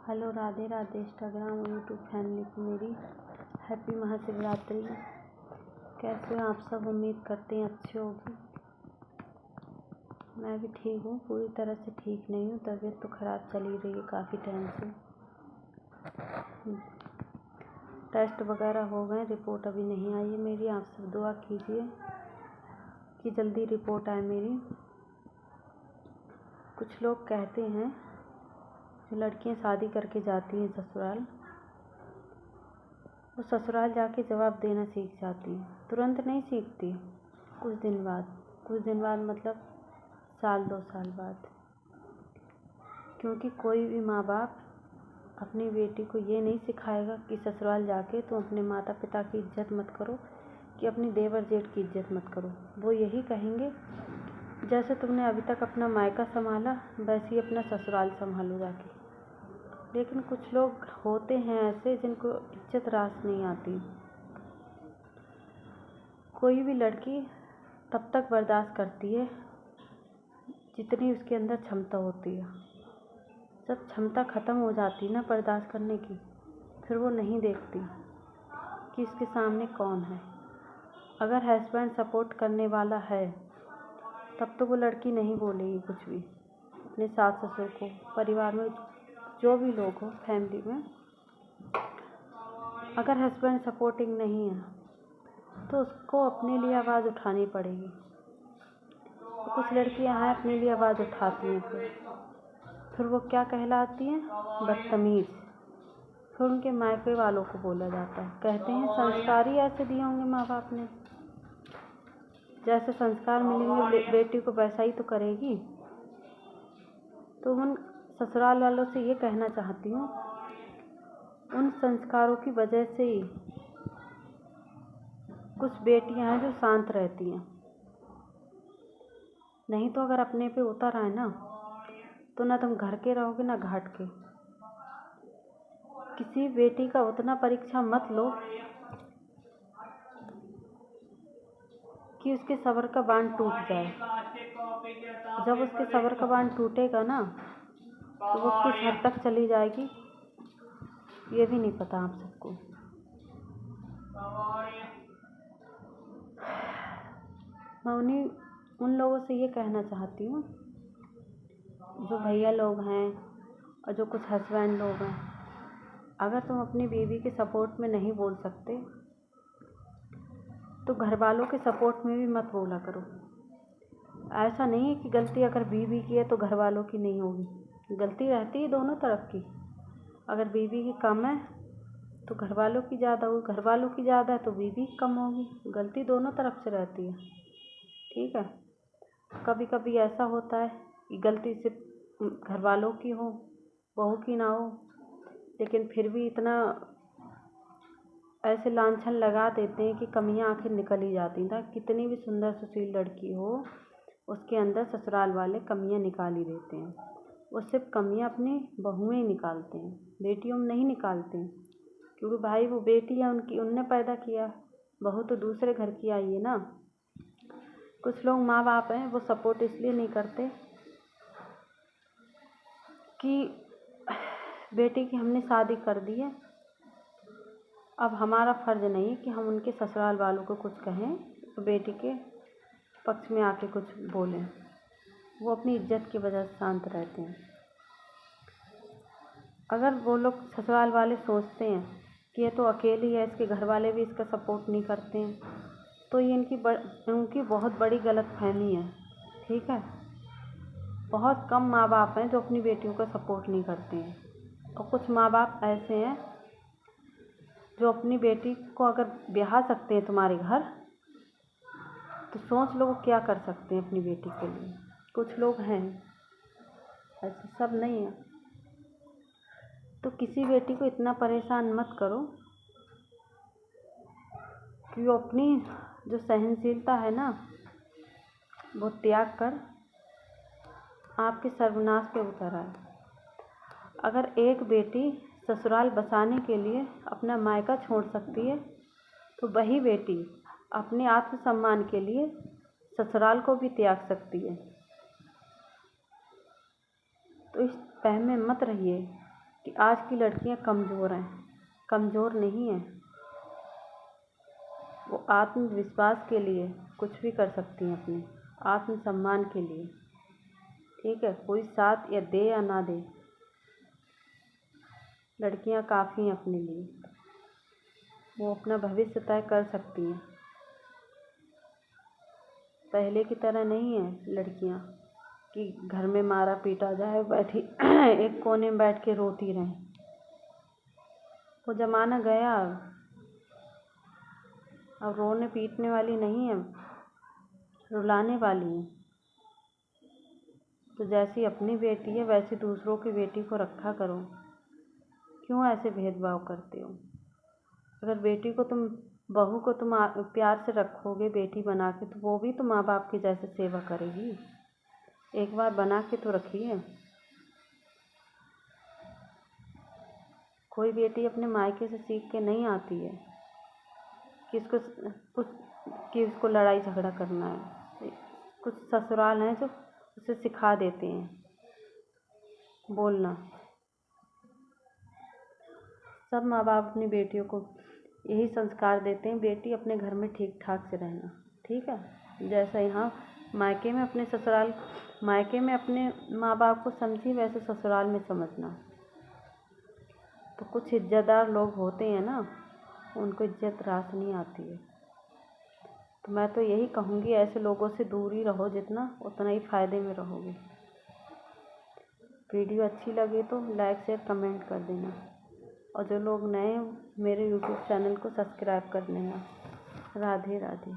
Hello, Radhe Radhe Instagram और YouTube family को मेरी हैप्पी महाशिवरात्रि। कैसे हो आप सब? उम्मीद करते हैं अच्छे होगी। मैं भी ठीक हूँ, पूरी तरह से ठीक नहीं हूँ। तबीयत तो ख़राब चली रही है काफ़ी टाइम से। टेस्ट वगैरह हो गए, रिपोर्ट अभी नहीं आई है मेरी। आप सब दुआ कीजिए कि जल्दी रिपोर्ट आए मेरी। कुछ लोग कहते हैं जो लड़कियां शादी करके जाती हैं ससुराल, वो ससुराल जाके जवाब देना सीख जाती हैं। तुरंत नहीं सीखती, कुछ दिन बाद मतलब साल 2 साल बाद। क्योंकि कोई भी माँ बाप अपनी बेटी को ये नहीं सिखाएगा कि ससुराल जाके तुम अपने माता पिता की इज्जत मत करो, कि अपनी देवर जेठ की इज्जत मत करो। वो यही कहेंगे जैसे तुमने अभी तक अपना मायका संभाला वैसे ही अपना ससुराल संभालो जाके। लेकिन कुछ लोग होते हैं ऐसे जिनको इज्जत रास नहीं आती। कोई भी लड़की तब तक बर्दाश्त करती है जितनी उसके अंदर क्षमता होती है। जब क्षमता ख़त्म हो जाती है ना बर्दाश्त करने की, फिर वो नहीं देखती कि इसके सामने कौन है। अगर हस्बैंड सपोर्ट करने वाला है तब तो वो लड़की नहीं बोलेगी कुछ भी अपने सास ससुर को, परिवार में जो भी लोग हो, फैमिली में। अगर हस्बैंड सपोर्टिंग नहीं है तो उसको अपने लिए आवाज़ उठानी पड़ेगी। तो कुछ लड़कियां हैं अपने लिए आवाज़ उठाती हैं, फिर वो क्या कहलाती हैं? बदतमीज़। फिर उनके मायके वालों को बोला जाता है, कहते हैं संस्कार ही ऐसे दिए होंगे माँ बाप ने, जैसे संस्कार मिलेंगे बेटी को वैसा ही तो करेगी। तो उन ससुराल वालों से ये कहना चाहती हूँ, उन संस्कारों की वजह से ही कुछ बेटियां हैं जो शांत रहती हैं। नहीं तो अगर अपने पे उतर आए ना तो ना तुम घर के रहोगे ना घाट के। किसी बेटी का उतना परीक्षा मत लो कि उसके सब्र का बांध टूट जाए। जब उसके सब्र का बांध टूटेगा ना तो वो किस हद तक चली जाएगी ये भी नहीं पता आप सबको। मैं उन लोगों से ये कहना चाहती हूँ जो भैया लोग हैं और जो कुछ हस्बैंड लोग हैं, अगर तुम अपनी बीवी के सपोर्ट में नहीं बोल सकते तो घर वालों के सपोर्ट में भी मत बोला करो। ऐसा नहीं है कि गलती अगर बीवी की है तो घर वालों की नहीं होगी, गलती रहती है दोनों तरफ की। अगर बीवी की कम है तो घर वालों की ज़्यादा होगी, घर वालों की ज़्यादा है तो बीवी की कम होगी। गलती दोनों तरफ से रहती है, ठीक है। कभी कभी ऐसा होता है कि गलती से घर वालों की हो, बहू की ना हो, लेकिन फिर भी इतना ऐसे लांछन लगा देते हैं कि कमियां आखिर निकल ही जाती हैं। कितनी भी सुंदर सुशील लड़की हो, उसके अंदर ससुराल वाले कमियां निकाल ही देते हैं। वो सिर्फ कमियां अपनी बहू में ही निकालते हैं, बेटियों में नहीं निकालते हैं। क्योंकि भाई वो बेटी है उनकी, उनने पैदा किया, बहू तो दूसरे घर की आई है ना। कुछ लोग माँ बाप हैं वो सपोर्ट इसलिए नहीं करते कि बेटी की हमने शादी कर दी है, अब हमारा फ़र्ज़ नहीं है कि हम उनके ससुराल वालों को कुछ कहें तो बेटी के पक्ष में आके कुछ बोलें। वो अपनी इज्जत की वजह से शांत रहते हैं। अगर वो लोग ससुराल वाले सोचते हैं कि ये तो अकेली है, इसके घर वाले भी इसका सपोर्ट नहीं करते हैं, तो ये उनकी बहुत बड़ी गलतफहमी है, ठीक है। बहुत कम माँ बाप हैं जो अपनी बेटियों का सपोर्ट नहीं करते हैं। और कुछ माँ बाप ऐसे हैं जो अपनी बेटी को अगर ब्याह सकते हैं तुम्हारे घर तो सोच लो वो क्या कर सकते हैं अपनी बेटी के लिए। कुछ लोग हैं ऐसे, सब नहीं है। तो किसी बेटी को इतना परेशान मत करो कि वो अपनी जो सहनशीलता है ना वो त्याग कर आपके सर्वनाश पे उतर आए। अगर एक बेटी ससुराल बसाने के लिए अपना मायका छोड़ सकती है तो वही बेटी अपने आत्मसम्मान के लिए ससुराल को भी त्याग सकती है। तो इस वहम में मत रहिए कि आज की लड़कियां कमज़ोर हैं, कमज़ोर नहीं हैं। वो आत्मविश्वास के लिए कुछ भी कर सकती हैं, अपने आत्मसम्मान के लिए। ठीक है, कोई साथ या दे या ना दे, लड़कियां काफ़ी हैं अपने लिए। वो अपना भविष्य तय कर सकती हैं। पहले की तरह नहीं है लड़कियां कि घर में मारा पीटा जाए, बैठी एक कोने में बैठ के रोती रहें। वो ज़माना गया अब रोने पीटने वाली नहीं है, रुलाने वाली है। तो जैसी अपनी बेटी है वैसी दूसरों की बेटी को रखा करो। क्यों ऐसे भेदभाव करते हो? अगर बेटी को तुम, बहू को तुम प्यार से रखोगे बेटी बना के, तो वो भी तो माँ बाप की जैसे सेवा करेगी। एक बार बना के तो रखिए। कोई बेटी अपने मायके से सीख के नहीं आती है कि उसको लड़ाई झगड़ा करना है। कुछ ससुराल हैं जो उसे सिखा देते हैं बोलना। सब माँ बाप अपनी बेटियों को यही संस्कार देते हैं, बेटी अपने घर में ठीक ठाक से रहना। ठीक है, जैसा यहाँ मायके में अपने ससुराल, मायके में अपने माँ बाप को समझी, वैसे ससुराल में समझना। तो कुछ इज्जतदार लोग होते हैं ना, उनको इज्जत रास नहीं आती है। तो मैं तो यही कहूँगी, ऐसे लोगों से दूर ही रहो, जितना उतना ही फ़ायदे में रहोगे। वीडियो अच्छी लगे तो लाइक शेयर कमेंट कर देना, और जो लोग नए हैं मेरे यूट्यूब चैनल को सब्सक्राइब कर लेना। राधे राधे।